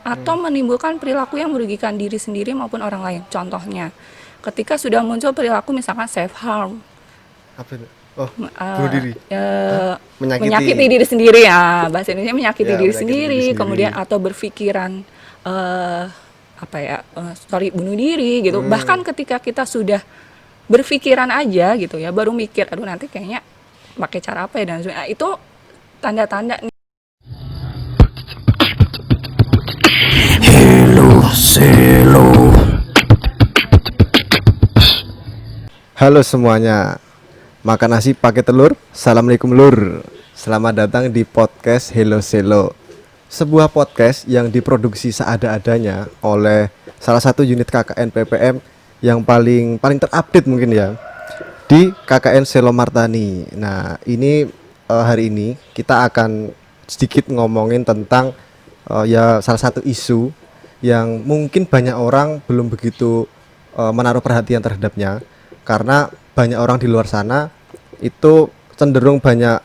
atau menimbulkan perilaku yang merugikan diri sendiri maupun orang lain. Contohnya, ketika sudah muncul perilaku misalkan self harm, Apa itu? Oh, bunuh diri. Hah? menyakiti Menyakiti. diri sendiri ya, bahasa Indonesia menyakiti Ya, diri menyakiti diri sendiri, sendiri. kemudian atau berpikiran eh apa ya, sorry, bunuh diri gitu. Hmm. Bahkan ketika kita sudah berpikiran aja gitu ya, baru mikir, aduh nanti kayaknya pakai cara apa ya dan sebagainya. Nah, itu tanda-tanda nih. Halo semuanya, makan nasi pakai telur. Assalamualaikum lur. Selamat datang di podcast Hello Selo. Sebuah podcast yang diproduksi seada-adanya oleh salah satu unit KKN PPM yang paling terupdate mungkin ya, di KKN Selo Martani. Nah, ini hari ini kita akan sedikit ngomongin tentang ya salah satu isu yang mungkin banyak orang belum begitu menaruh perhatian terhadapnya, karena banyak orang di luar sana itu cenderung banyak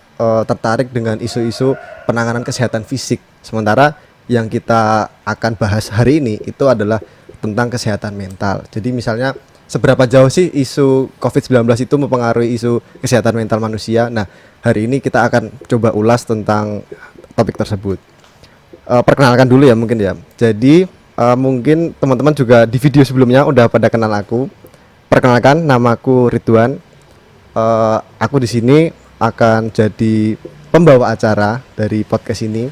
tertarik dengan isu-isu penanganan kesehatan fisik, sementara yang kita akan bahas hari ini itu adalah tentang kesehatan mental. Jadi misalnya seberapa jauh sih isu COVID-19 itu mempengaruhi isu kesehatan mental manusia. Nah, hari ini kita akan coba ulas tentang topik tersebut. Perkenalkan dulu ya mungkin ya. Jadi mungkin teman-teman juga di video sebelumnya udah pada kenal aku. Perkenalkan, namaku Ridwan. Aku di sini akan jadi pembawa acara dari podcast ini.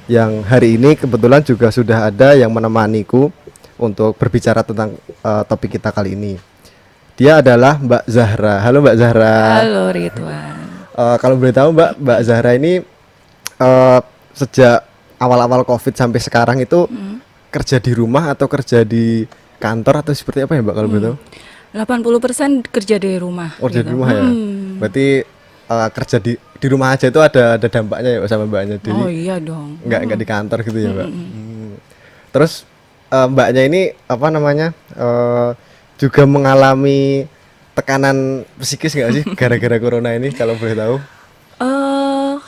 Yang hari ini kebetulan juga sudah ada yang menemaniku untuk berbicara tentang topik kita kali ini. Dia adalah Mbak Zahra. Halo Mbak Zahra. Halo Ridwan. Kalau boleh tahu Mbak Zahra ini sejak awal-awal COVID sampai sekarang itu kerja di rumah atau kerja di kantor atau seperti apa ya Mbak kalau boleh tahu? 80% kerja dari rumah Oh, kerja gitu. di rumah ya. Berarti kerja di rumah aja itu ada dampaknya ya sama Mbaknya. Jadi Oh iya dong. nggak di kantor gitu ya Mbak. Terus Mbaknya ini apa namanya juga mengalami tekanan psikis nggak sih gara-gara corona ini kalau boleh tahu?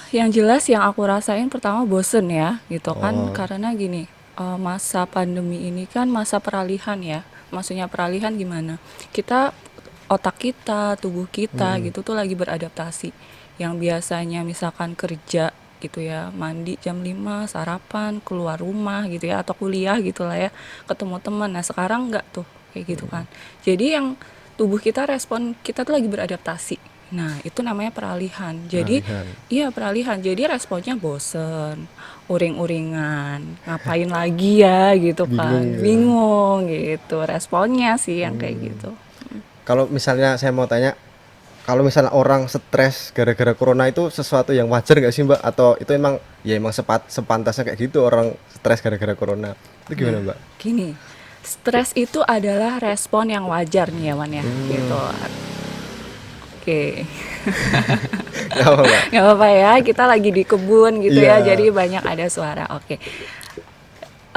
Yang jelas yang aku rasain pertama bosen ya gitu kan, Oh. karena gini, masa pandemi ini kan masa peralihan ya. Maksudnya peralihan gimana? Otak kita, tubuh kita gitu tuh lagi beradaptasi. Yang biasanya misalkan kerja gitu ya, mandi jam 5, sarapan, keluar rumah gitu ya, atau kuliah gitu lah ya, ketemu teman. Nah sekarang enggak tuh kayak gitu kan. Jadi yang tubuh kita respon kita tuh lagi beradaptasi. Nah itu namanya peralihan. Jadi Peralihan. iya peralihan. Jadi responnya bosen, uring-uringan, ngapain lagi ya gitu kan, Bingung ya. bingung gitu. Responnya sih yang kayak gitu. Kalau misalnya saya mau tanya, kalau misalnya orang stres gara-gara corona itu sesuatu yang wajar nggak sih Mbak? Atau itu emang ya emang sepantasnya kayak gitu orang stres gara-gara corona? Itu gimana Mbak? Gini, stres itu adalah respon yang wajar nih ya Wan ya, gitu. Oke, Nggak apa Mbak? nggak apa-apa ya, kita lagi di kebun gitu ya, Iya. jadi banyak ada suara. Oke.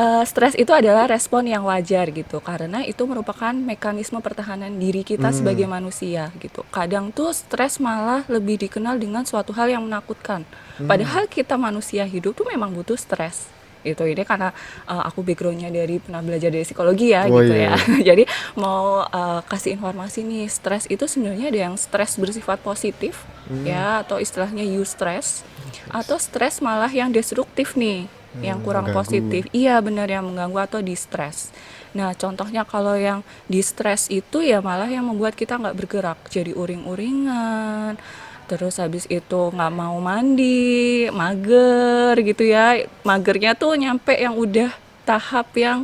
Stres itu adalah respon yang wajar gitu, karena itu merupakan mekanisme pertahanan diri kita sebagai manusia gitu. Kadang tuh stres malah lebih dikenal dengan suatu hal yang menakutkan. Padahal kita manusia hidup tuh memang butuh stres. Itu ini karena aku backgroundnya dari pernah belajar dari psikologi ya Oh gitu iya. ya. Jadi mau kasih informasi nih, stres itu sebenarnya ada yang stres bersifat positif ya, atau istilahnya eustress, atau stres malah yang destruktif nih, yang kurang Mengganggu. positif. Iya benar, yang mengganggu atau distress. Nah contohnya kalau yang distress itu ya malah yang membuat kita nggak bergerak, jadi uring-uringan, terus habis itu nggak mau mandi, mager gitu ya. Magernya tuh nyampe yang udah tahap yang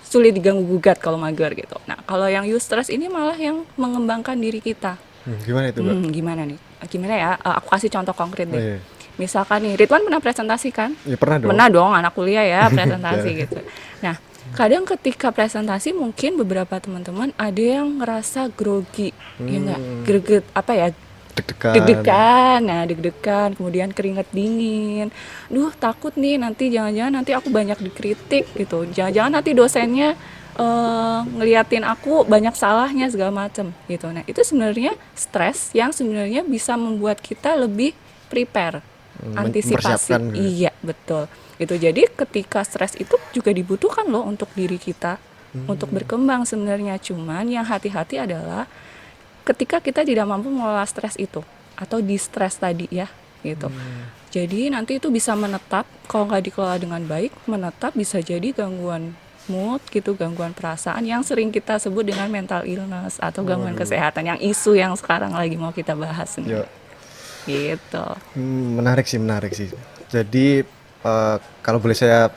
sulit diganggu gugat kalau mager gitu. Nah kalau yang eustress ini malah yang mengembangkan diri kita. Gimana itu Mbak? Gimana nih? Gimana ya? Aku kasih contoh konkret Oh deh. iya. Misalkan nih, Ridwan pernah presentasi kan? Ya pernah dong. Pernah dong, anak kuliah ya presentasi Ya. gitu. Nah, kadang ketika presentasi mungkin beberapa teman-teman ada yang ngerasa grogi, ya enggak? Greget, apa ya? Deg-degan. Deg-degan, nah deg-degan, kemudian keringet dingin. Duh, takut nih nanti jangan-jangan nanti aku banyak dikritik gitu. Jangan-jangan nanti dosennya ngeliatin aku banyak salahnya segala macem gitu. Nah, itu sebenarnya stres yang sebenarnya bisa membuat kita lebih prepare antisipasi. Mempersiapkan gitu. Iya, betul. Gitu. Jadi ketika stres itu juga dibutuhkan loh untuk diri kita untuk berkembang sebenarnya. Cuman yang hati-hati adalah ketika kita tidak mampu mengelola stres itu atau di-stres tadi ya, gitu. Jadi nanti itu bisa menetap kalau nggak dikelola dengan baik, menetap bisa jadi gangguan mood gitu, gangguan perasaan yang sering kita sebut dengan mental illness atau gangguan kesehatan yang isu yang sekarang lagi mau kita bahas nih. Yo. Gitu. Menarik sih. Jadi kalau boleh saya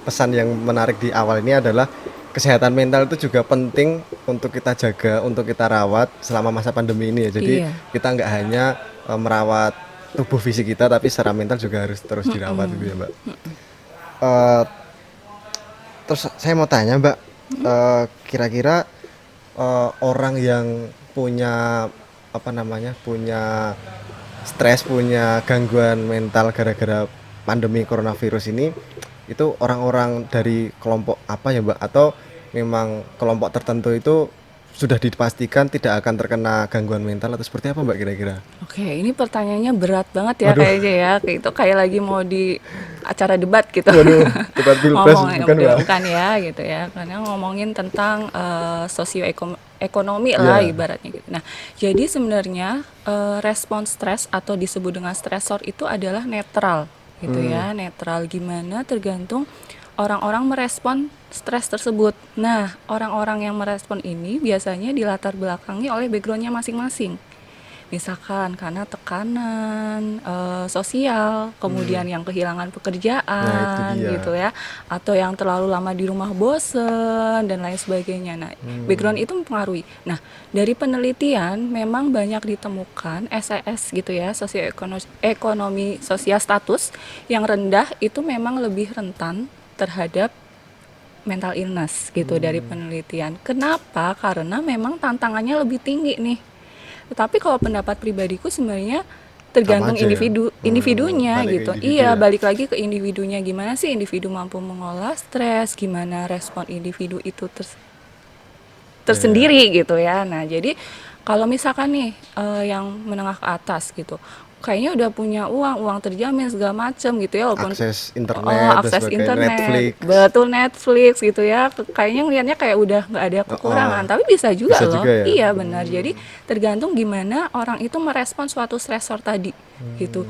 pesan yang menarik di awal ini adalah kesehatan mental itu juga penting untuk kita jaga, untuk kita rawat selama masa pandemi ini ya. Jadi Iya. kita nggak hanya merawat tubuh fisik kita, tapi secara mental juga harus terus dirawat gitu ya, Mbak. Eh, Terus saya mau tanya, Mbak, kira-kira orang yang punya punya stres, punya gangguan mental gara-gara pandemi coronavirus ini, itu orang-orang dari kelompok apa ya, Mbak? Atau memang kelompok tertentu itu sudah dipastikan tidak akan terkena gangguan mental atau seperti apa, Mbak, kira-kira? Oke, ini pertanyaannya berat banget ya Waduh. kayaknya ya. Kayak itu kayak lagi mau di acara debat gitu. Waduh, debat pilpres Ngomongin bukan, Mbak? bukan ya gitu ya. Karena ngomongin tentang sosioekonomi lah Iya. ibaratnya gitu. Nah, jadi sebenarnya respon stres atau disebut dengan stresor itu adalah netral gitu ya. Netral gimana tergantung orang-orang merespon stres tersebut. Nah, orang-orang yang merespon ini biasanya dilatar belakangi oleh backgroundnya masing-masing. Misalkan karena tekanan sosial, kemudian yang kehilangan Nah, itu pekerjaan dia. gitu ya, atau yang terlalu lama di rumah bosen dan lain sebagainya. Nah, background itu mempengaruhi. Nah, dari penelitian memang banyak ditemukan SES gitu ya, sosioekonomi sosial status yang rendah itu memang lebih rentan terhadap mental illness gitu dari penelitian. Kenapa? Karena memang tantangannya lebih tinggi nih. Tetapi kalau pendapat pribadiku sebenarnya tergantung Sama aja ya? individunya Balik ke gitu. individu Iya, ya? balik lagi ke individunya, gimana sih individu mampu mengolah stres, gimana respon individu itu tersendiri gitu ya. Nah, jadi kalau misalkan nih yang menengah ke atas gitu, kayaknya udah punya uang terjamin segala macem gitu ya, walaupun Akses internet dan akses sebagainya, internet, Netflix. betul Netflix gitu ya, kayaknya ngelihatnya kayak udah nggak ada kekurangan, tapi bisa juga Bisa loh, juga ya? iya benar. Jadi tergantung gimana orang itu merespon suatu stresor tadi gitu.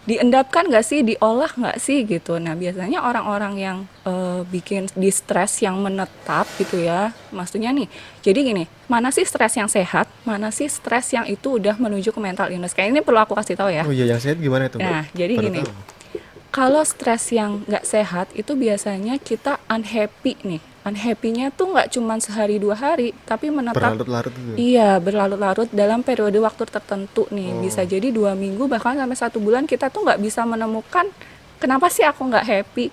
Diendapkan nggak sih, diolah nggak sih gitu. Nah biasanya orang-orang yang bikin di stres yang menetap gitu ya, maksudnya nih, jadi gini, mana sih stres yang sehat, mana sih stres yang itu udah menuju ke mental illness. Kayak ini perlu aku kasih tahu ya. Oh iya, yang sehat gimana itu, Mbak? Nah, jadi Baru gini, tahu. kalau stres yang nggak sehat itu biasanya kita unhappy nih. Unhappy-nya tuh nggak cuma sehari 2 hari, tapi menetap. Berlarut-larut itu. Iya, berlarut-larut dalam periode waktu tertentu nih. Bisa jadi 2 minggu bahkan sampai 1 bulan kita tuh nggak bisa menemukan kenapa sih aku nggak happy.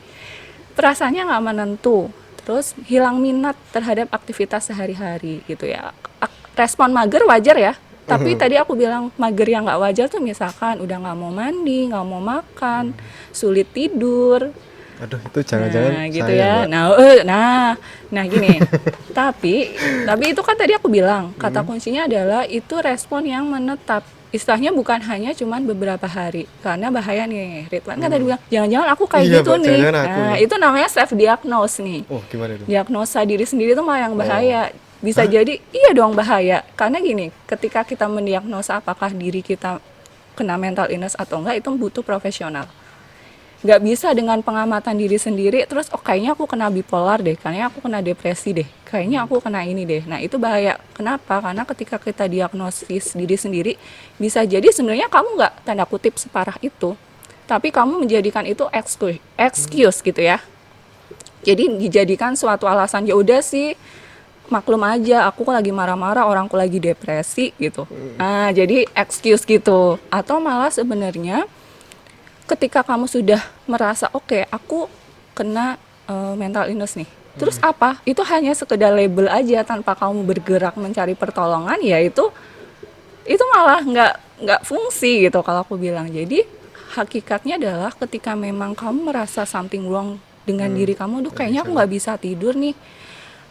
Perasaannya nggak menentu. Terus hilang minat terhadap aktivitas sehari-hari gitu ya. Respon mager wajar ya. Tapi tadi aku bilang mager yang nggak wajar tuh misalkan udah nggak mau mandi, nggak mau makan, sulit tidur. Aduh, itu jangan-jangan Nah, gitu saya, ya. Mbak. Nah gini. tapi itu kan tadi aku bilang kata kuncinya adalah itu respon yang menetap. Istilahnya bukan hanya cuman beberapa hari. Karena bahaya nih. Ridwan kan tadi bilang, jangan-jangan aku kayak Iya, gitu Mbak, nih. jangan-jangan aku Nah, nih. itu namanya self diagnose nih. Oh, gimana itu? Diagnosa diri sendiri itu malah yang bahaya. Bisa jadi iya dong bahaya. Karena gini, ketika kita mendiagnosa apakah diri kita kena mental illness atau enggak itu butuh profesional. Nggak bisa dengan pengamatan diri sendiri terus kayaknya aku kena bipolar deh, kayaknya aku kena depresi deh, kayaknya aku kena ini deh. Nah itu bahaya. Kenapa? Karena ketika kita diagnosis diri sendiri bisa jadi sebenarnya kamu nggak tanda kutip separah itu, tapi kamu menjadikan itu excuse gitu ya. Jadi dijadikan suatu alasan, ya udah sih maklum aja aku lagi marah-marah, orangku lagi depresi gitu. Nah jadi excuse gitu. Atau malah sebenarnya ketika kamu sudah merasa oke, aku kena mental illness nih. Terus apa? Itu hanya sekedar label aja tanpa kamu bergerak mencari pertolongan, ya itu malah nggak fungsi gitu kalau aku bilang. Jadi hakikatnya adalah ketika memang kamu merasa something wrong dengan diri kamu, tuh kayaknya aku nggak bisa tidur nih.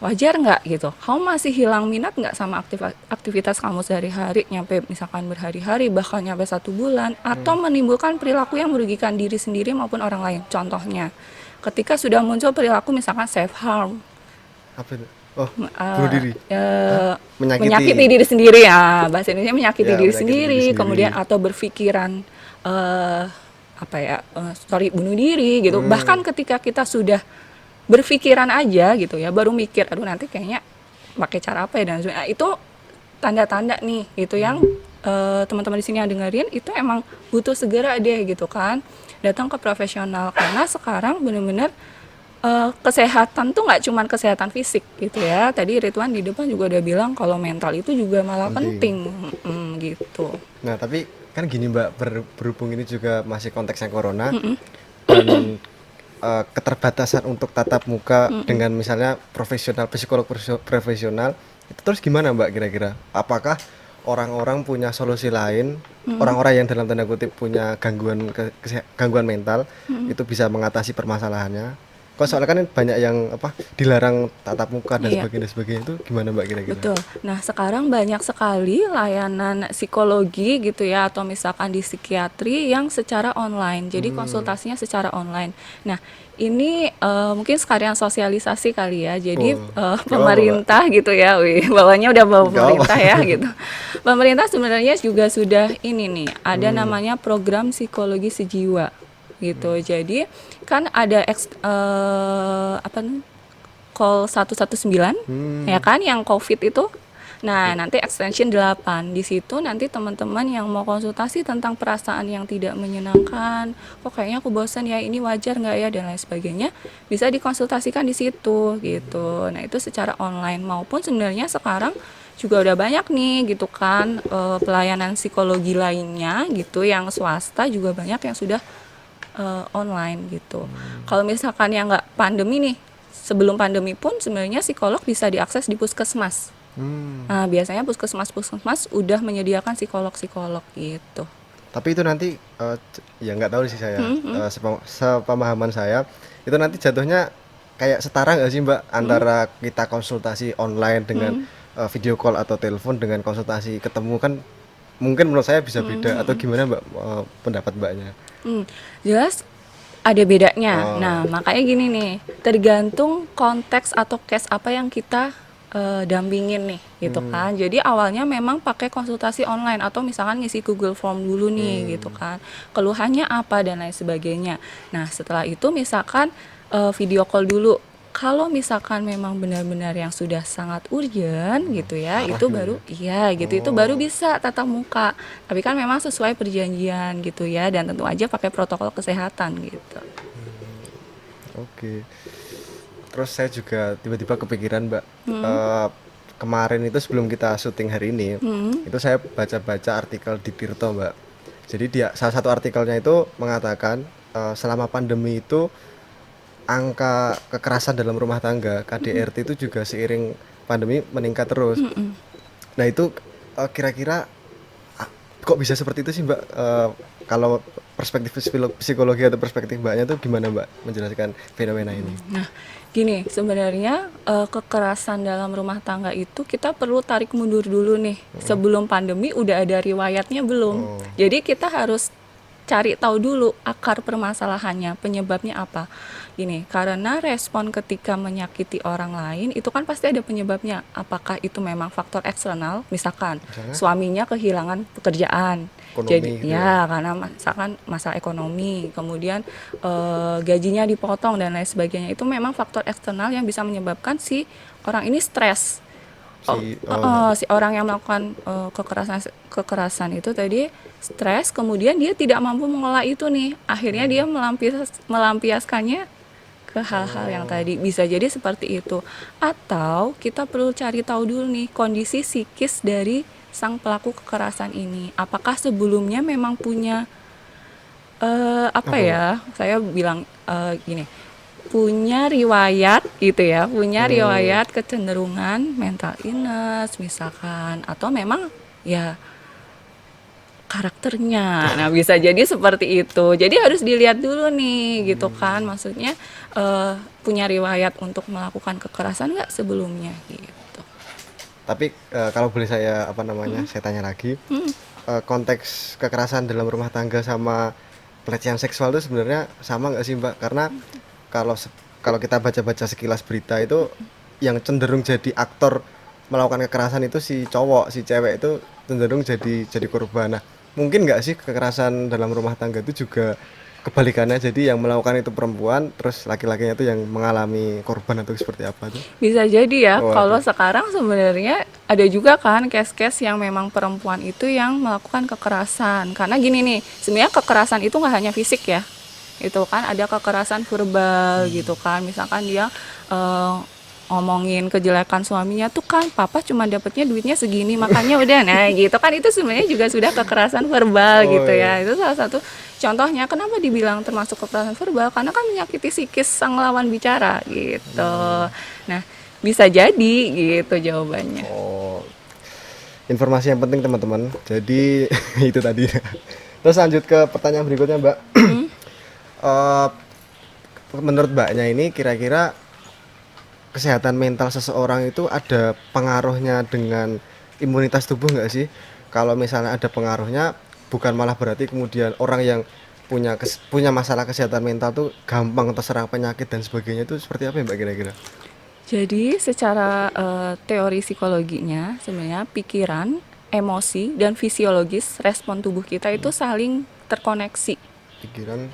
wajar nggak gitu? Kamu masih hilang minat nggak sama aktivitas kamu sehari-hari, nyampe misalkan berhari-hari, bahkan nyampe 1 bulan, atau menimbulkan perilaku yang merugikan diri sendiri maupun orang lain. Contohnya, ketika sudah muncul perilaku misalkan self harm, Apa itu? Oh, bunuh diri. Hah? menyakiti Menyakiti. diri sendiri ya, bahasa Indonesia menyakiti Ya, diri menyakiti diri sendiri, kemudian sendiri. atau berpikiran apa ya, sorry, bunuh diri gitu. Bahkan ketika kita sudah berpikiran aja gitu ya, baru mikir, aduh nanti kayaknya pakai cara apa ya dan sebagainya. Nah, itu tanda-tanda nih gitu yang teman-teman di sini yang dengerin itu emang butuh segera deh gitu kan, datang ke profesional, karena sekarang bener-bener kesehatan tuh nggak cuman kesehatan fisik gitu ya. Tadi Ridwan di depan juga udah bilang kalau mental itu juga malah Penting. penting. Gitu. Nah, tapi kan gini Mbak, berhubung ini juga masih konteksnya corona dan keterbatasan untuk tatap muka dengan misalnya profesional, psikolog profesional, itu terus gimana Mbak kira-kira? Apakah orang-orang punya solusi lain, orang-orang yang dalam tanda kutip punya gangguan mental itu bisa mengatasi permasalahannya? Kok soalnya kan banyak yang apa dilarang tatap muka Iya. dan sebagainya itu gimana Mbak kira-kira? Betul. Nah, sekarang banyak sekali layanan psikologi gitu ya, atau misalkan di psikiatri yang secara online. Jadi konsultasinya secara online. Nah, ini mungkin sekalian sosialisasi kali ya. Jadi Oh, nggak apa-apa Mbak. pemerintah gitu ya, wih, bawahnya udah bawa Nggak apa. pemerintah ya gitu. Pemerintah sebenarnya juga sudah ini nih, ada namanya program psikologi sejiwa gitu. Jadi kan ada apa nih? Call 119 ya kan yang COVID itu. Nah, nanti extension 8. Di situ nanti teman-teman yang mau konsultasi tentang perasaan yang tidak menyenangkan, kok kayaknya aku bosan ya, ini wajar nggak ya dan lain sebagainya, bisa dikonsultasikan di situ gitu. Nah, itu secara online maupun sebenarnya sekarang juga udah banyak nih gitu kan pelayanan psikologi lainnya gitu yang swasta juga banyak yang sudah online gitu. Kalau misalkan yang nggak pandemi nih, sebelum pandemi pun sebenarnya psikolog bisa diakses di puskesmas. Hmm. Nah, biasanya puskesmas udah menyediakan psikolog-psikolog gitu. Tapi itu nanti ya nggak tahu sih saya, sepemahaman saya itu nanti jatuhnya kayak setara nggak sih Mbak antara kita konsultasi online dengan video call atau telepon dengan konsultasi ketemu kan mungkin menurut saya bisa beda atau gimana Mbak, pendapat Mbaknya? Hmm, jelas ada bedanya. Oh, Nah, makanya gini nih, tergantung konteks atau case apa yang kita dampingin nih, gitu kan. Jadi awalnya memang pakai konsultasi online atau misalkan ngisi Google Form dulu nih, gitu kan. Keluhannya apa dan lain sebagainya. Nah, setelah itu misalkan video call dulu. Kalau misalkan memang benar-benar yang sudah sangat urgent gitu ya, parah itu gitu ya? baru iya gitu, itu baru Oh, bisa tatap muka. Tapi kan memang sesuai perjanjian gitu ya, dan tentu aja pakai protokol kesehatan gitu. oke. Terus saya juga tiba-tiba kepikiran Mbak, eh, kemarin itu sebelum kita syuting hari ini, itu saya baca-baca artikel di Tirto Mbak. Jadi dia salah satu artikelnya itu mengatakan selama pandemi itu angka kekerasan dalam rumah tangga KDRT itu juga seiring pandemi meningkat terus. Nah itu kira-kira kok bisa seperti itu sih Mbak? Kalau perspektif psikologi atau perspektif Mbaknya tuh gimana Mbak menjelaskan fenomena ini? Nah, gini, sebenarnya kekerasan dalam rumah tangga itu kita perlu tarik mundur dulu nih. Sebelum pandemi udah ada riwayatnya belum? Oh, Jadi kita harus cari tahu dulu akar permasalahannya, penyebabnya apa. Gini, karena respon ketika menyakiti orang lain itu kan pasti ada penyebabnya. Apakah itu memang faktor eksternal, misalkan misalnya suaminya kehilangan pekerjaan. Jadi ekonomi gitu ya? ya karena misalkan masalah ekonomi, kemudian gajinya dipotong dan lain sebagainya. Itu memang faktor eksternal yang bisa menyebabkan si orang ini stres. Si oh Si orang yang melakukan kekerasan kekerasan itu tadi stres, kemudian dia tidak mampu mengolah itu nih, akhirnya dia melampiaskannya ke hal-hal yang tadi, bisa jadi seperti itu. Atau kita perlu cari tahu dulu nih kondisi psikis dari sang pelaku kekerasan ini, apakah sebelumnya memang punya apa apa Mbak? ya, saya bilang gini, punya riwayat gitu ya, punya Hmm, riwayat kecenderungan mental illness misalkan, atau memang ya karakternya. Nah, bisa jadi seperti itu. Jadi harus dilihat dulu nih gitu kan. Maksudnya punya riwayat untuk melakukan kekerasan nggak sebelumnya gitu. Tapi kalau boleh saya saya tanya lagi, konteks kekerasan dalam rumah tangga sama pelecehan seksual itu sebenarnya sama nggak sih Mbak? Karena kalau kalau kita baca-baca sekilas berita itu yang cenderung jadi aktor melakukan kekerasan itu si cowok, si cewek itu cenderung jadi korban. Nah, mungkin nggak sih kekerasan dalam rumah tangga itu juga kebalikannya, jadi yang melakukan itu perempuan, terus laki-lakinya itu yang mengalami korban atau seperti apa tuh? Bisa jadi ya, kalau Waduh. sekarang sebenarnya ada juga kan case-case yang memang perempuan itu yang melakukan kekerasan. Karena gini nih, sebenarnya kekerasan itu nggak hanya fisik ya. Itu kan ada kekerasan verbal gitu kan. Misalkan dia eh, ngomongin kejelekan suaminya tuh kan, papa cuma dapetnya duitnya segini makanya udah, nah gitu kan, itu sebenarnya juga sudah kekerasan verbal Oh gitu iya. ya. Itu salah satu contohnya kenapa dibilang termasuk kekerasan verbal, karena kan menyakiti psikis sang lawan bicara gitu. Nah, bisa jadi gitu jawabannya. Oh, informasi yang penting teman-teman. Jadi itu tadi. Terus lanjut ke pertanyaan berikutnya, Mbak. Eh, Menurut Mbaknya ini kira-kira kesehatan mental seseorang itu ada pengaruhnya dengan imunitas tubuh nggak sih? Kalau misalnya ada pengaruhnya, bukan malah berarti kemudian orang yang punya masalah kesehatan mental tuh gampang terserang penyakit dan sebagainya, itu seperti apa ya Mbak kira-kira? Jadi secara teori psikologinya sebenarnya pikiran, emosi, dan fisiologis respon tubuh kita itu saling terkoneksi. Pikiran,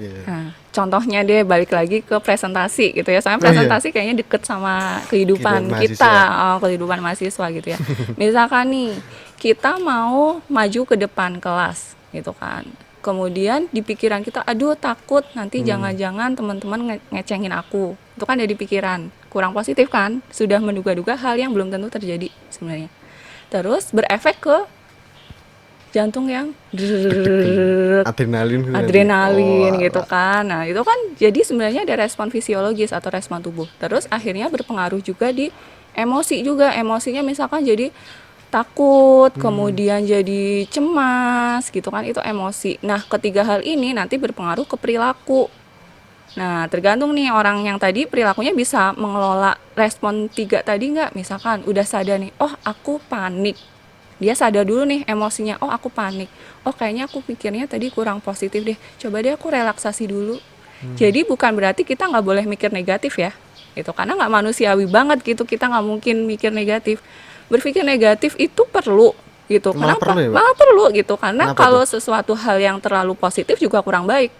iya. Nah, contohnya deh balik lagi ke presentasi gitu ya. Soalnya Oh iya, presentasi kayaknya deket sama kehidupan kehidupan kita, mahasiswa. kehidupan mahasiswa gitu ya. Misalkan nih, kita mau maju ke depan kelas gitu kan. Kemudian di pikiran kita, aduh takut nanti jangan-jangan teman-teman ngecengin aku. Itu kan dari pikiran. Kurang positif kan? Sudah menduga-duga hal yang belum tentu terjadi sebenarnya. Terus berefek ke jantung yang Deg-degan, adrenalin gitu nanti. Oh, adrenalin gitu alah. kan. Nah, itu kan jadi sebenarnya ada respon fisiologis atau respon tubuh. Terus akhirnya berpengaruh juga di emosi juga. Emosinya misalkan jadi takut, kemudian jadi cemas gitu kan, itu emosi. Nah, ketiga hal ini nanti berpengaruh ke perilaku. Nah, tergantung nih orang yang tadi perilakunya bisa mengelola respon tiga tadi nggak? Misalkan udah sadar nih, oh aku panik. Dia sadar dulu nih emosinya, oh aku panik. Oh kayaknya aku pikirnya tadi kurang positif deh. Coba deh aku relaksasi dulu. Jadi bukan berarti kita nggak boleh mikir negatif ya. Itu karena nggak manusiawi banget gitu, kita nggak mungkin mikir negatif. Berpikir negatif itu perlu gitu. Malah perlu Kenapa? ya, Mbak? Malah perlu gitu. Karena Kenapa tuh? kalau sesuatu hal yang terlalu positif juga kurang baik.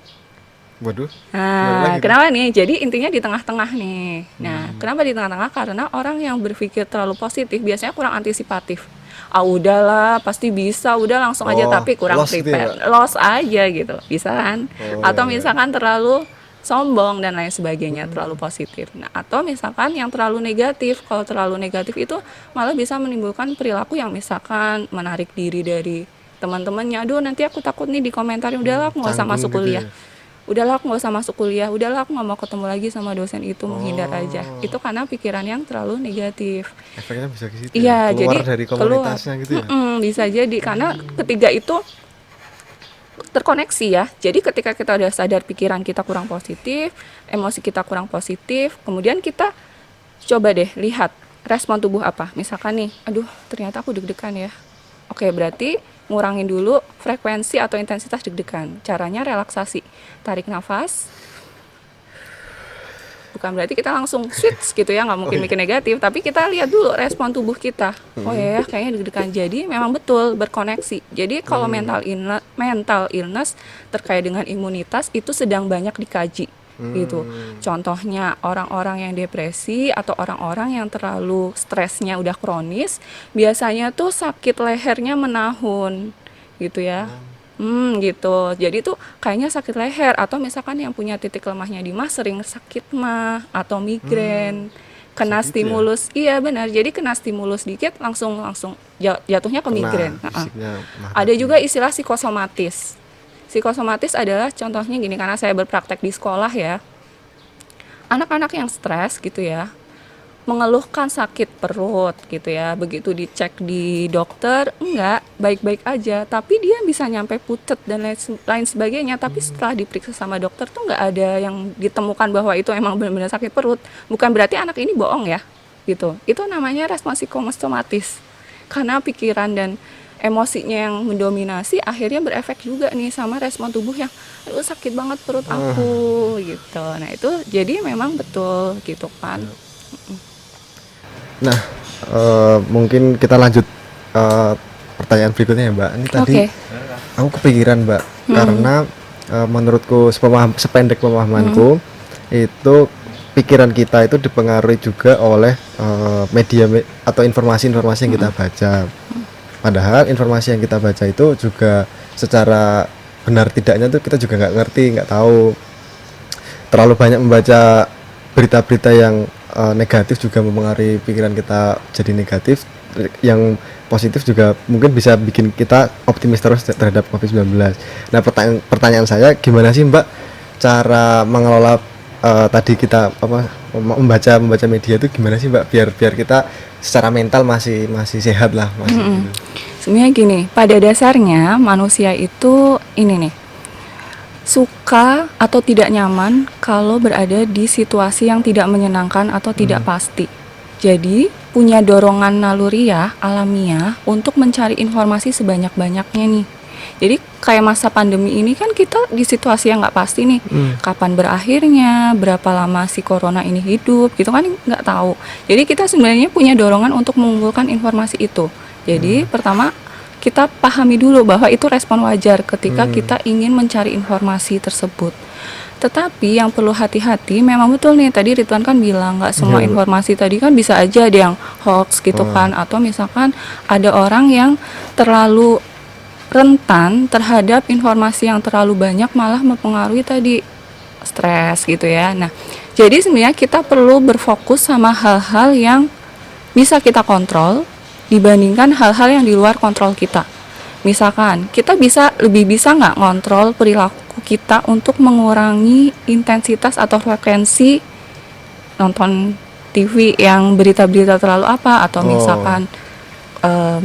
Waduh, gimana Nah, lagi tuh? kenapa nih? Jadi intinya di tengah-tengah nih. Nah, kenapa di tengah-tengah? Karena orang yang berpikir terlalu positif biasanya kurang antisipatif. Ah udahlah, pasti bisa, udah langsung aja, Oh, tapi kurang lost gitu ya, prepare. Mbak? Loss aja gitu, bisa kan? Oh iya Atau iya. misalkan terlalu sombong dan lain sebagainya, terlalu positif. Nah, atau misalkan yang terlalu negatif. Kalau terlalu negatif itu malah bisa menimbulkan perilaku yang misalkan menarik diri dari teman-temannya. Aduh, nanti aku takut nih dikomentarin, udahlah aku nggak usah Canggung masuk gitu kuliah. ya. Udahlah aku nggak usah masuk kuliah, udahlah aku nggak mau ketemu lagi sama dosen itu, menghindar aja. Oh, Itu karena pikiran yang terlalu negatif. efeknya bisa ke situ ya. Iya, Keluar jadi dari keluar. komunitasnya gitu ya. Bisa jadi karena ketiga itu terkoneksi ya. Jadi ketika kita udah sadar pikiran kita kurang positif, emosi kita kurang positif, kemudian kita coba deh lihat respon tubuh apa. Misalkan nih, aduh ternyata aku deg-degan ya. Oke, berarti ngurangin dulu frekuensi atau intensitas deg-degan. Caranya relaksasi. Tarik nafas, bukan berarti kita langsung switch gitu ya, nggak Oh mungkin iya. mikir negatif, tapi kita lihat dulu respon tubuh kita. Oh ya, kayaknya deg-degan. Jadi memang betul berkoneksi. Jadi kalau mental illness terkait dengan imunitas itu sedang banyak dikaji gitu. Contohnya orang-orang yang depresi atau orang-orang yang terlalu stresnya udah kronis, biasanya tuh sakit lehernya menahun gitu ya. Gitu. Jadi tuh kayaknya sakit leher, atau misalkan yang punya titik lemahnya di mah sering sakit mah atau migrain. Bisa Kena gitu ya. stimulus, iya benar. Jadi kena stimulus dikit langsung langsung jatuhnya ke Kena migrain. fisiknya mah Ada tadi. juga istilah psikosomatis. Psikosomatis adalah contohnya gini, karena saya berpraktek di sekolah ya. Anak-anak yang stres gitu ya, mengeluhkan sakit perut gitu ya. Begitu dicek di dokter, enggak, baik-baik aja. Tapi dia bisa nyampe pucet dan lain sebagainya. Tapi setelah diperiksa sama dokter tuh nggak ada yang ditemukan bahwa itu emang benar-benar sakit perut. Bukan berarti anak ini bohong ya, gitu. Itu namanya respon psikosomatis. Karena pikiran dan emosinya yang mendominasi akhirnya berefek juga nih sama respon tubuh yang aduh sakit banget perut aku gitu. Nah itu jadi memang betul gitu kan. Nah, mungkin kita lanjut pertanyaan berikutnya ya Mbak. Ini tadi Oke. aku kepikiran Mbak, karena menurutku sependek pemahamanku itu pikiran kita itu dipengaruhi juga oleh media atau informasi-informasi yang kita baca. Padahal informasi yang kita baca itu juga secara benar tidaknya tuh kita juga nggak ngerti, nggak tahu. Terlalu banyak membaca berita-berita yang negatif juga mempengaruhi pikiran kita jadi negatif. Yang positif juga mungkin bisa bikin kita optimis terus terhadap COVID-19. Nah, pertanyaan saya, gimana sih Mbak cara mengelola tadi kita membaca media itu gimana sih Mbak biar kita secara mental masih sehat lah masih gitu. Sebenarnya gini, pada dasarnya manusia itu ini nih, suka atau tidak nyaman kalau berada di situasi yang tidak menyenangkan atau tidak pasti. Jadi punya dorongan naluriah alamiah untuk mencari informasi sebanyak-banyaknya nih. Jadi kayak masa pandemi ini kan kita di situasi yang nggak pasti nih, kapan berakhirnya, berapa lama si corona ini hidup, gitu kan nggak tahu. Jadi kita sebenarnya punya dorongan untuk mengumpulkan informasi itu. Jadi pertama kita pahami dulu bahwa itu respon wajar ketika kita ingin mencari informasi tersebut. Tetapi yang perlu hati-hati, memang betul nih tadi Ridwan kan bilang nggak semua informasi tadi kan bisa aja ada yang hoax gitu kan, atau misalkan ada orang yang terlalu rentan terhadap informasi yang terlalu banyak malah mempengaruhi tadi stres gitu ya. Nah, jadi sebenarnya kita perlu berfokus sama hal-hal yang bisa kita kontrol dibandingkan hal-hal yang di luar kontrol kita. Misalkan kita lebih bisa nggak ngontrol perilaku kita untuk mengurangi intensitas atau frekuensi nonton TV yang berita-berita terlalu apa, atau misalkan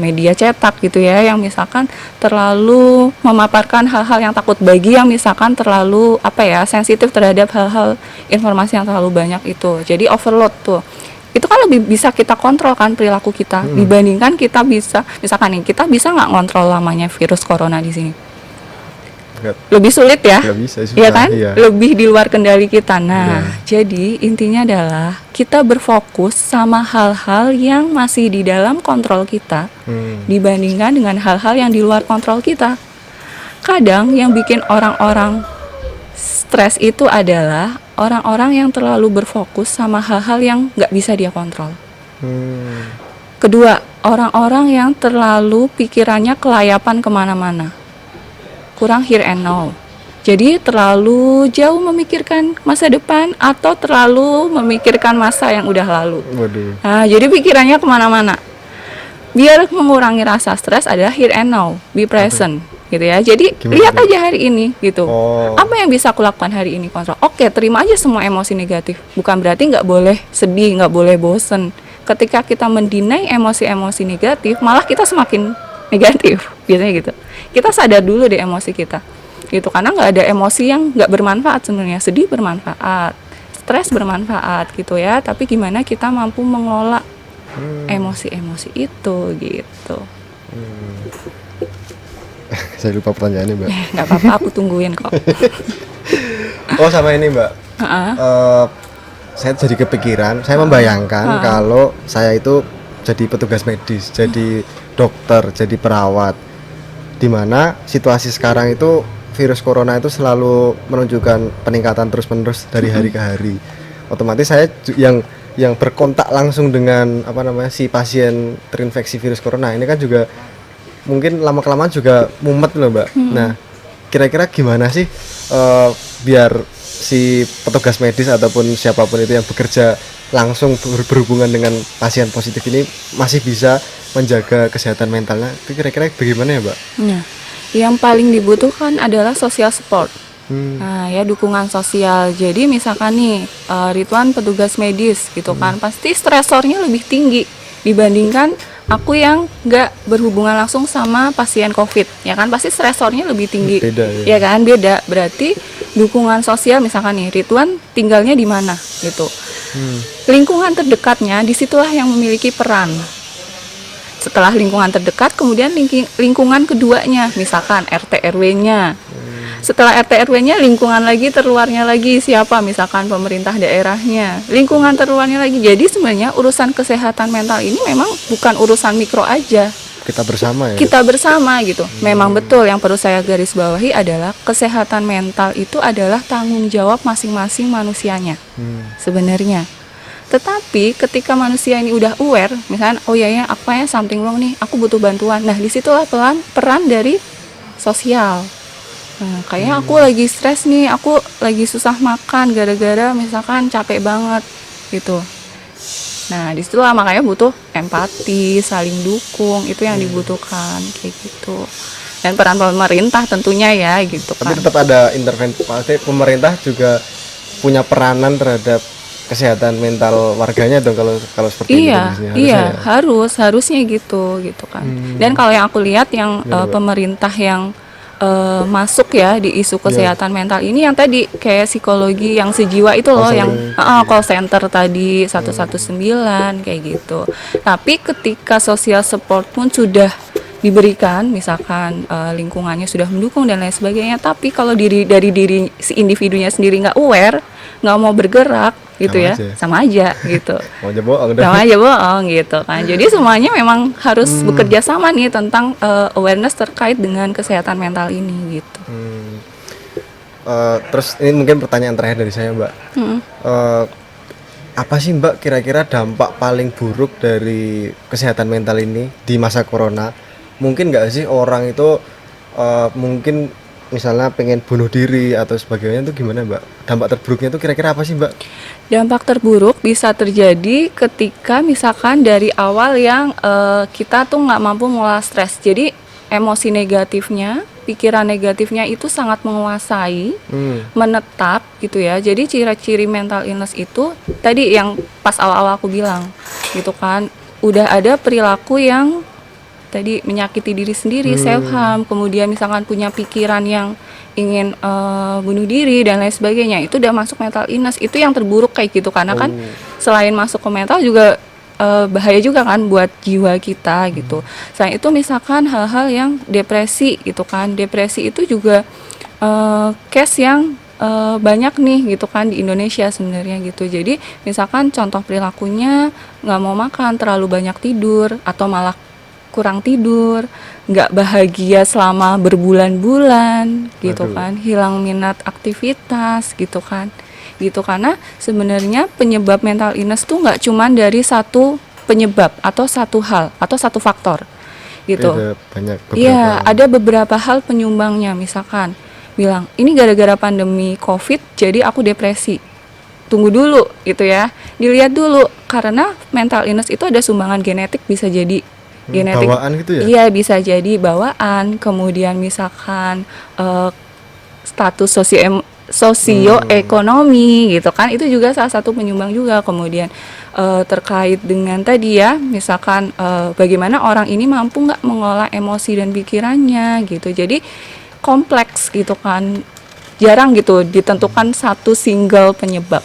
media cetak gitu ya yang misalkan terlalu memaparkan hal-hal yang takut bagi, yang misalkan terlalu sensitif terhadap hal-hal informasi yang terlalu banyak itu. Jadi overload tuh. Itu kan lebih bisa kita kontrol kan perilaku kita dibandingkan kita bisa misalkan nih kita bisa nggak ngontrol lamanya virus corona di sini. Lebih sulit ya, bisa, ya kan? Iya. Lebih di luar kendali kita. Nah, jadi intinya adalah kita berfokus sama hal-hal yang masih di dalam kontrol kita dibandingkan dengan hal-hal yang di luar kontrol kita. Kadang yang bikin orang-orang stres itu adalah orang-orang yang terlalu berfokus sama hal-hal yang nggak bisa dia kontrol. Kedua, orang-orang yang terlalu pikirannya kelayapan kemana-mana, kurang here and now. Jadi terlalu jauh memikirkan masa depan atau terlalu memikirkan masa yang udah lalu. Waduh. Nah, jadi pikirannya kemana-mana. Biar mengurangi rasa stres adalah here and now, be present, gitu ya. Jadi lihat aja hari ini, gitu. Apa yang bisa aku lakukan hari ini, kontrol. Oke, terima aja semua emosi negatif. Bukan berarti nggak boleh sedih, nggak boleh bosen. Ketika kita mendinai emosi-emosi negatif, malah kita semakin negatif, biasanya gitu. Kita sadar dulu deh emosi kita, gitu. Karena nggak ada emosi yang nggak bermanfaat sebenarnya. Sedih bermanfaat, stres bermanfaat, gitu ya. Tapi gimana kita mampu mengelola emosi-emosi itu, gitu. Saya lupa pertanyaannya Mbak. Nggak apa-apa, aku tungguin kok. Sama ini Mbak. Saya jadi kepikiran, saya membayangkan kalau saya itu jadi petugas medis, jadi dokter, jadi perawat, di mana situasi sekarang itu virus corona itu selalu menunjukkan peningkatan terus-menerus dari hari ke hari. Otomatis saya yang berkontak langsung dengan si pasien terinfeksi virus corona ini kan juga mungkin lama-kelamaan juga mumet loh Mbak. Nah, kira-kira gimana sih biar si petugas medis ataupun siapapun itu yang bekerja langsung berhubungan dengan pasien positif ini masih bisa menjaga kesehatan mentalnya? Itu kira-kira bagaimana ya Mbak? Nah, yang paling dibutuhkan adalah social support. Nah, ya dukungan sosial. Jadi misalkan nih, Ridwan petugas medis gitu kan, pasti stresornya lebih tinggi dibandingkan aku yang nggak berhubungan langsung sama pasien COVID, ya kan? Pasti stresornya lebih tinggi, Beda ya. ya kan? Beda. Berarti dukungan sosial, misalkan nih, Ridwan tinggalnya di mana gitu. Lingkungan terdekatnya disitulah yang memiliki peran. Setelah lingkungan terdekat, kemudian lingkungan keduanya, misalkan RT RW-nya. Setelah RT RW-nya, lingkungan lagi terluarnya lagi siapa, misalkan pemerintah daerahnya, lingkungan terluarnya lagi. Jadi sebenarnya urusan kesehatan mental ini memang bukan urusan mikro aja, Kita bersama ya. kita bersama gitu. Memang betul, yang perlu saya garis bawahi adalah kesehatan mental itu adalah tanggung jawab masing-masing manusianya sebenarnya. Tetapi ketika manusia ini udah aware, misalnya oh ya apa ya something wrong nih, aku butuh bantuan. Nah disitulah peran dari sosial. Nah, kayaknya aku lagi stres nih, aku lagi susah makan gara-gara misalkan capek banget gitu. Nah, disitulah makanya butuh empati, saling dukung, itu yang dibutuhkan kayak gitu. Dan peran pemerintah tentunya ya gitu Tapi kan. tetap ada intervensi. Pasti pemerintah juga punya peranan terhadap kesehatan mental warganya dong kalau seperti ini Iya, kondisinya. iya, Harusnya ya. harusnya gitu kan. Dan kalau yang aku lihat yang Gimana, Mbak? pemerintah yang masuk ya di isu kesehatan mental ini yang tadi kayak psikologi yang sejiwa itu loh, yang call center tadi 119 kayak gitu. Tapi ketika social support pun sudah diberikan, misalkan lingkungannya sudah mendukung dan lain sebagainya, tapi kalau dari diri si individunya sendiri nggak aware, nggak mau bergerak gitu Sama ya, aja. sama aja gitu. Mau aja bohong dah. Sama aja bohong gitu kan. Jadi semuanya memang harus bekerja sama nih tentang awareness terkait dengan kesehatan mental ini gitu. Terus ini mungkin pertanyaan terakhir dari saya, Mbak. Apa sih Mbak kira-kira dampak paling buruk dari kesehatan mental ini di masa corona? Mungkin nggak sih orang itu mungkin misalnya pengen bunuh diri atau sebagainya, itu gimana Mbak? Dampak terburuknya itu kira-kira apa sih Mbak? Dampak terburuk bisa terjadi ketika misalkan dari awal yang kita tuh nggak mampu mengolah stres. Jadi emosi negatifnya, pikiran negatifnya itu sangat menguasai, menetap gitu ya. Jadi ciri-ciri mental illness itu tadi yang pas awal-awal aku bilang gitu kan, udah ada perilaku yang tadi menyakiti diri sendiri, self harm, kemudian misalkan punya pikiran yang ingin bunuh diri dan lain sebagainya, itu udah masuk mental illness. Itu yang terburuk kayak gitu, karena kan selain masuk ke mental juga bahaya juga kan buat jiwa kita gitu. Selain itu misalkan hal-hal yang depresi gitu kan, depresi itu juga case yang banyak nih gitu kan di Indonesia sebenarnya gitu. Jadi misalkan contoh perilakunya nggak mau makan, terlalu banyak tidur, atau malah kurang tidur, nggak bahagia selama berbulan-bulan gitu kan, hilang minat aktivitas gitu kan, gitu. Karena sebenarnya penyebab mental illness tuh nggak cuman dari satu penyebab atau satu hal atau satu faktor gitu. Ada banyak beberapa. Iya, ada beberapa hal penyumbangnya. Misalkan bilang ini gara-gara pandemi COVID jadi aku depresi. Tunggu dulu gitu ya, dilihat dulu, karena mental illness itu ada sumbangan genetik, bisa jadi genetik, bawaan gitu ya? Iya, bisa jadi bawaan. Kemudian misalkan status sosioekonomi gitu kan, itu juga salah satu penyumbang juga. Kemudian terkait dengan tadi ya, misalkan bagaimana orang ini mampu nggak mengolah emosi dan pikirannya gitu. Jadi kompleks gitu kan, jarang gitu ditentukan satu single penyebab.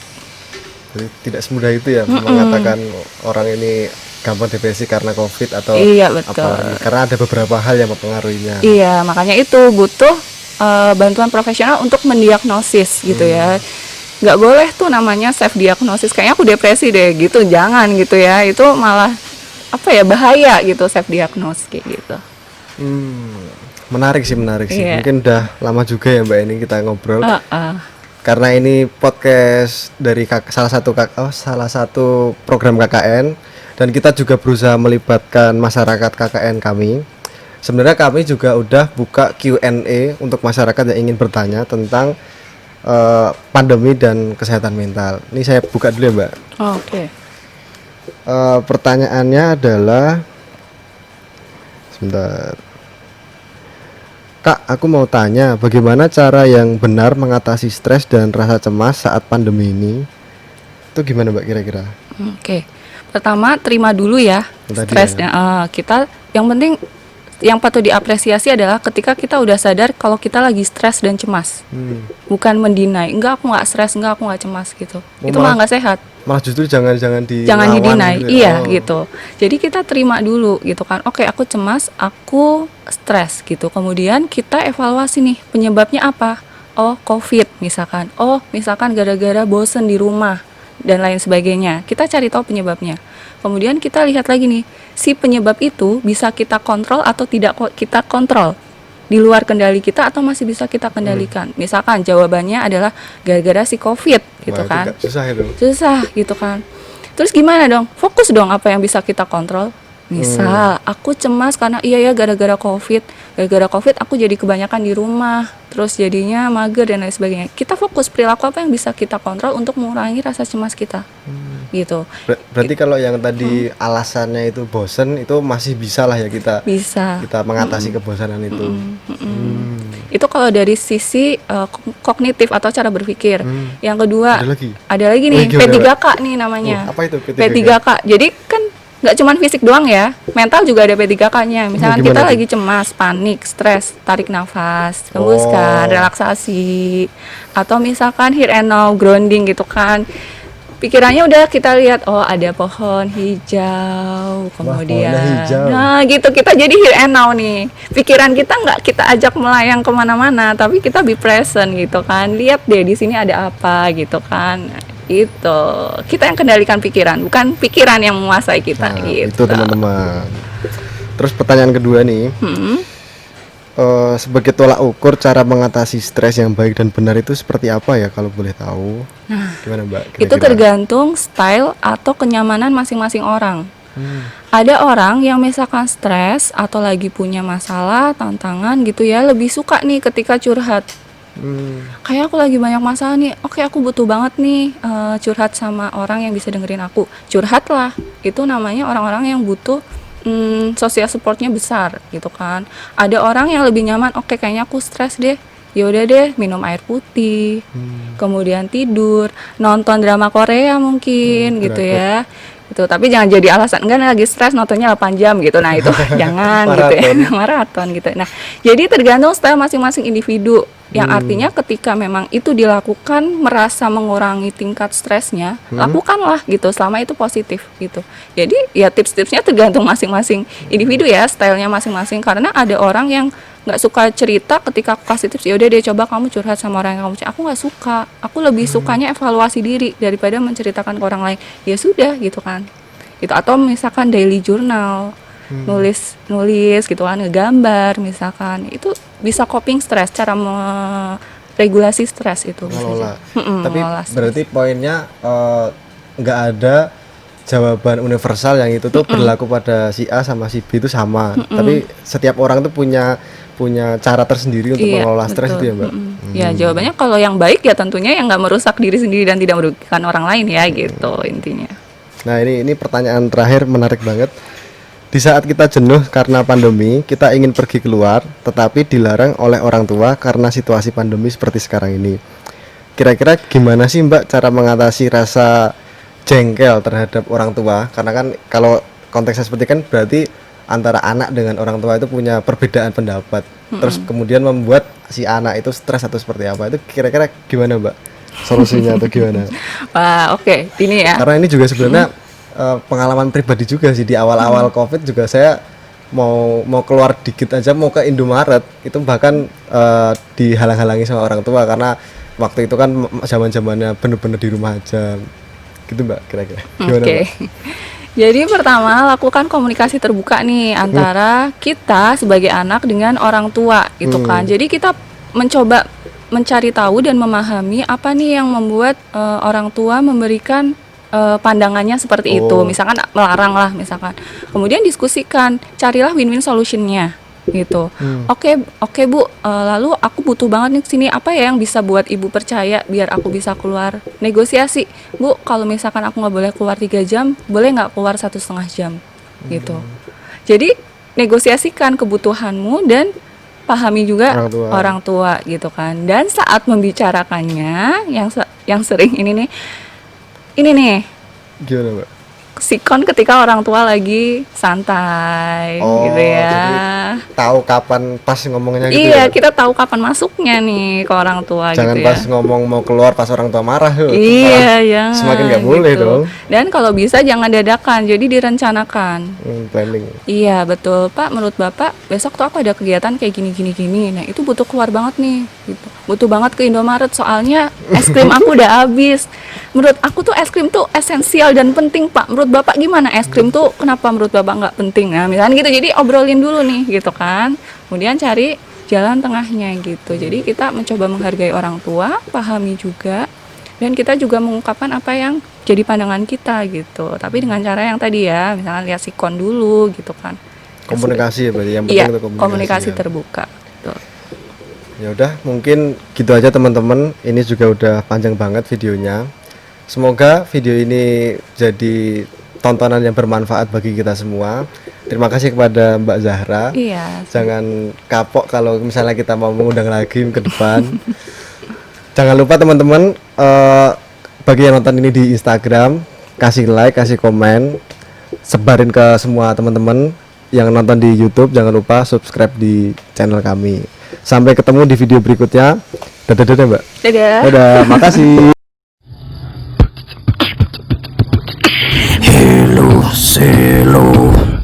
Jadi tidak semudah itu ya mengatakan orang ini gampang depresi karena COVID atau Iya, betul. karena ada beberapa hal yang mempengaruhinya. Iya, makanya itu butuh bantuan profesional untuk mendiagnosis gitu ya. Nggak boleh tuh namanya self diagnosis, kayaknya aku depresi deh gitu, jangan gitu ya. Itu malah apa ya, bahaya gitu self diagnosis kayak gitu. Menarik sih. Iya. Mungkin udah lama juga ya Mbak ini kita ngobrol. Karena ini podcast dari salah satu program KKN, dan kita juga berusaha melibatkan masyarakat KKN kami. Sebenarnya kami juga udah buka Q&A untuk masyarakat yang ingin bertanya tentang pandemi dan kesehatan mental. Ini saya buka dulu ya Mbak. Oke. Pertanyaannya adalah, sebentar. Kak, aku mau tanya, bagaimana cara yang benar mengatasi stres dan rasa cemas saat pandemi ini? Itu gimana Mbak kira-kira? Oke. Pertama, terima dulu ya Yang tadi ya. stresnya. Kita yang penting yang patut diapresiasi adalah ketika kita udah sadar kalau kita lagi stres dan cemas. Bukan mendinai, enggak aku nggak stres, enggak aku nggak cemas gitu. Oh, Itu malah nggak sehat. Malah justru jangan Jangan dilawan didinai, gitu ya. iya Oh. gitu. Jadi kita terima dulu gitu kan. Oke, aku cemas, aku stres gitu. Kemudian kita evaluasi nih penyebabnya apa. Oh, COVID misalkan. Oh, misalkan gara-gara bosen di rumah dan lain sebagainya. Kita cari tahu penyebabnya. Kemudian kita lihat lagi nih, si penyebab itu bisa kita kontrol atau tidak kita kontrol. Di luar kendali kita atau masih bisa kita kendalikan. Misalkan jawabannya adalah gara-gara si COVID gitu Wah, itu kan. susah itu. Susah gitu kan. Terus gimana dong? Fokus dong apa yang bisa kita kontrol. Misal aku cemas karena iya ya gara-gara COVID. Gara-gara COVID aku jadi kebanyakan di rumah. Terus jadinya mager dan lain sebagainya. Kita fokus perilaku apa yang bisa kita kontrol untuk mengurangi rasa cemas kita. Gitu. Berarti kalau yang tadi alasannya itu bosen, itu masih bisa lah ya kita Bisa. mengatasi kebosanan itu. Itu kalau dari sisi kognitif atau cara berpikir. Yang kedua, Ada lagi? nih Gimana, P3K nih namanya. Apa itu P3K. Jadi kan nggak cuma fisik doang ya, mental juga ada P3K-nya. Misalkan Gimana kita tuh? lagi cemas, panik, stres, tarik nafas, hembuskan, relaksasi. Atau misalkan here and now, grounding gitu kan. Pikirannya udah kita lihat, oh ada pohon hijau, kemudian pohonnya hijau. nah gitu, kita jadi here and now nih. Pikiran kita nggak kita ajak melayang kemana-mana, tapi kita be present gitu kan. Lihat deh di sini ada apa gitu kan. Itu kita yang kendalikan pikiran, bukan pikiran yang menguasai kita. Nah, gitu. itu teman-teman. Terus pertanyaan kedua nih, sebagai tolak ukur cara mengatasi stres yang baik dan benar itu seperti apa ya kalau boleh tahu? Gimana Mbak? Itu tergantung style atau kenyamanan masing-masing orang. Ada orang yang misalkan stres atau lagi punya masalah, tantangan gitu ya, lebih suka nih ketika curhat. Kayak aku lagi banyak masalah nih, oke aku butuh banget nih curhat sama orang yang bisa dengerin aku. Curhatlah, itu namanya orang-orang yang butuh social supportnya besar gitu kan. Ada orang yang lebih nyaman, oke kayaknya aku stres deh, ya udah deh minum air putih, kemudian tidur, nonton drama Korea mungkin gitu ya. Itu tapi jangan jadi alasan enggak lagi stres nontonnya 8 jam gitu. Nah, itu jangan gitu ya. Maraton gitu. Nah, jadi tergantung style masing-masing individu. Yang artinya ketika memang itu dilakukan merasa mengurangi tingkat stresnya, lakukanlah gitu selama itu positif gitu. Jadi ya tips-tipsnya tergantung masing-masing individu ya, stylenya masing-masing, karena ada orang yang nggak suka cerita. Ketika aku kasih tips, ya udah deh coba kamu curhat sama orang yang kamu percaya. Aku nggak suka, aku lebih sukanya evaluasi diri daripada menceritakan ke orang lain. Ya sudah gitu kan, gitu. Atau misalkan daily journal, nulis gitu kan, ngegambar misalkan, itu bisa coping stress, cara regulasi stres itu. Ngelola. Tapi mengelola stres. berarti poinnya nggak ada jawaban universal yang itu tuh berlaku pada si A sama si B itu sama. Tapi setiap orang tuh punya cara tersendiri untuk mengelola stres itu ya Mbak. Ya jawabannya kalau yang baik ya tentunya yang nggak merusak diri sendiri dan tidak merugikan orang lain ya gitu intinya. Nah ini pertanyaan terakhir menarik banget. Di saat kita jenuh karena pandemi, kita ingin pergi keluar, tetapi dilarang oleh orang tua karena situasi pandemi seperti sekarang ini. Kira-kira gimana sih Mbak cara mengatasi rasa jengkel terhadap orang tua? Karena kan kalau konteksnya seperti kan berarti antara anak dengan orang tua itu punya perbedaan pendapat. Terus kemudian membuat si anak itu stres atau seperti apa? Itu kira-kira gimana Mbak? Solusinya atau gimana? Wah, oke. Ini ya. Karena ini juga sebenarnya pengalaman pribadi juga sih. Di awal-awal COVID juga saya mau keluar dikit aja, mau ke Indomaret itu bahkan dihalang-halangi sama orang tua karena waktu itu kan zaman-zamannya bener-bener di rumah aja gitu Mbak. Kira-kira gimana Mbak? Jadi pertama lakukan komunikasi terbuka nih antara kita sebagai anak dengan orang tua gitu kan. Jadi kita mencoba mencari tahu dan memahami apa nih yang membuat orang tua memberikan pandangannya seperti itu. Misalkan melarang lah misalkan. Kemudian diskusikan, carilah win-win solutionnya gitu. Oke Bu, lalu aku butuh banget nih sini, apa ya yang bisa buat ibu percaya biar aku bisa keluar. Negosiasi, Bu, kalau misalkan aku nggak boleh keluar 3 jam, boleh nggak keluar 1,5 jam gitu. Jadi negosiasikan kebutuhanmu dan pahami juga Orang tua. orang tua gitu kan. Dan saat membicarakannya yang sering ini nih Gimana, Mbak? sikon ketika orang tua lagi santai Oh, gitu ya. jadi tahu kapan pas ngomongnya gitu Iya, ya. kita tahu kapan masuknya nih ke orang tua Jangan gitu pas ya. ngomong mau keluar pas orang tua marah. Iya, Malah jangan semakin nggak boleh gitu. dong. Dan kalau bisa jangan dadakan, jadi direncanakan. Planning. Iya betul Pak, menurut Bapak besok tuh aku ada kegiatan kayak gini. Nah itu butuh keluar banget nih, gitu. Butuh banget ke Indomaret soalnya es krim aku udah habis. Menurut aku tuh es krim tuh esensial dan penting Pak. Menurut Bapak gimana es krim tuh kenapa menurut Bapak nggak penting? Nah misalnya gitu, jadi obrolin dulu nih gitu kan. Kemudian cari jalan tengahnya gitu. Jadi kita mencoba menghargai orang tua, pahami juga. Dan kita juga mengungkapkan apa yang jadi pandangan kita gitu. Tapi dengan cara yang tadi ya, misalnya lihat sikon dulu gitu kan. Komunikasi ya berarti yang penting Iya, itu komunikasi ya. terbuka. Tuh. Ya udah, mungkin gitu aja teman-teman. Ini juga udah panjang banget videonya. Semoga video ini jadi tontonan yang bermanfaat bagi kita semua. Terima kasih kepada Mbak Zahra. Iya. Jangan kapok kalau misalnya kita mau mengundang lagi ke depan. Jangan lupa teman-teman, bagi yang nonton ini di Instagram, kasih like, kasih komen, sebarin ke semua teman-teman. Yang nonton di YouTube, jangan lupa subscribe di channel kami. Sampai ketemu di video berikutnya. Dadah Mbak. Dadah. Dadah, makasih. Hello, Selo.